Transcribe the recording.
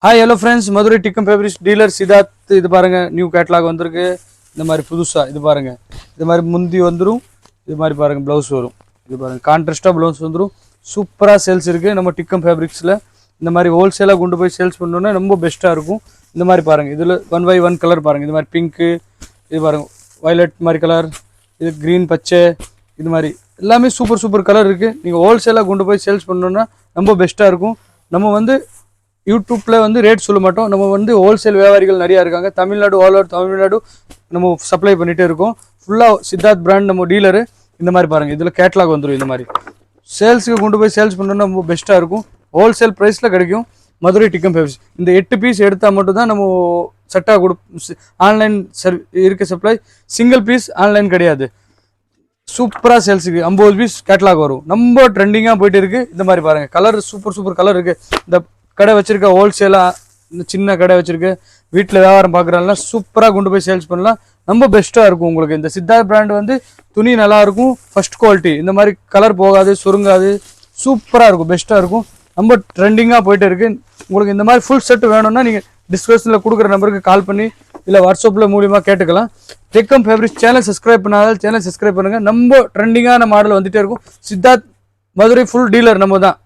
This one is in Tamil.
ஹாய் ஹலோ ஃப்ரெண்ட்ஸ், மதுரை டிக்கம் ஃபேப்ரிக்ஸ் டீலர் சித்தார்த். இது பாருங்க, நியூ கேட்லாக் வந்திருக்கு. இந்த மாதிரி புதுசாக இது பாருங்க, இது மாதிரி முந்தி வந்துடும். இது மாதிரி பாருங்க, ப்ளவுஸ் வரும். இது பாருங்க, கான்ட்ராஸ்டாக ப்ளவுஸ் வந்துடும். சூப்பராக சேல்ஸ் இருக்குது நம்ம டிக்கம் ஃபேப்ரிக்ஸில். இந்த மாதிரி ஹோல்சேலாக கொண்டு போய் சேல்ஸ் பண்ணோன்னா ரொம்ப பெஸ்ட்டாக இருக்கும். இந்த மாதிரி பாருங்கள், இதில் 1 கலர் பாருங்கள். இது மாதிரி பிங்க்கு, இது பாருங்கள் வயலட் மாதிரி கலர், இது க்ரீன் பச்சை, இது மாதிரி எல்லாமே சூப்பர் கலர் இருக்குது. நீங்கள் ஹோல்சேலாக கொண்டு போய் சேல்ஸ் பண்ணோன்னா ரொம்ப பெஸ்ட்டாக இருக்கும். நம்ம வந்து யூடியூப்பில் வந்து ரேட் சொல்ல மாட்டோம். நம்ம வந்து ஹோல்சேல் வியாபாரிகள் நிறையா இருக்காங்க. தமிழ்நாடு, ஆல் ஓவர் தமிழ்நாடு நம்ம சப்ளை பண்ணிகிட்டே இருக்கோம். ஃபுல்லாக சித்தார்த் பிராண்ட் நம்ம டீலரு. இந்த மாதிரி பாருங்கள், இதில் கேட்லாக் வந்துடும். இந்த மாதிரி சேல்ஸுக்கு கொண்டு போய் சேல்ஸ் பண்ணோன்னா ரொம்ப பெஸ்ட்டாக இருக்கும். ஹோல்சேல் ப்ரைஸில் கிடைக்கும் மதுரை டிக்கம் ஃபேப்ரிக்ஸ். இந்த 8 பீஸ் எடுத்தால் மட்டும்தான் நம்ம செட்டாக ஆன்லைன் இருக்க சப்ளை. சிங்கிள் பீஸ் ஆன்லைன் கிடையாது. சூப்பராக சேல்ஸுக்கு 50 பீஸ் கேட்லாக் வரும். ரொம்ப ட்ரெண்டிங்காக போயிட்டு இருக்குது. இந்த மாதிரி பாருங்கள், கலர் சூப்பர் கலர் இருக்குது. இந்த கடை வச்சிருக்க ஹோல்சேலாக, இந்த சின்ன கடை வச்சிருக்க வீட்டில் வியாபாரம் பார்க்குறாங்கன்னா சூப்பராக கொண்டு போய் சேல்ஸ் பண்ணலாம். ரொம்ப பெஸ்ட்டாக இருக்கும் உங்களுக்கு. இந்த சித்தார்த் பிராண்ட் வந்து துணி நல்லாயிருக்கும், ஃபர்ஸ்ட் குவாலிட்டி. இந்த மாதிரி கலர் போகாது, சுருங்காது, சூப்பராக இருக்கும், பெஸ்ட்டாக இருக்கும். ரொம்ப ட்ரெண்டிங்காக போயிட்டு இருக்குது. உங்களுக்கு இந்த மாதிரி ஃபுல் செட் வேணும்னா நீங்கள் டிஸ்கிரிப்ஷனில் கொடுக்குற நம்பருக்கு கால் பண்ணி இல்லை வாட்ஸ்அப்பில் மூலியமாக கேட்டுக்கலாம். டிக்கம் ஃபேப்ரிக்ஸ் சேனல் சப்ஸ்கிரைப் பண்ணாத சேனல் சப்ஸ்கிரைப் பண்ணுங்கள். ரொம்ப ட்ரெண்டிங்கான மாடல் வந்துகிட்டே இருக்கும். சித்தார்த் மதுரை ஃபுல் டீலர் நம்ம தான்.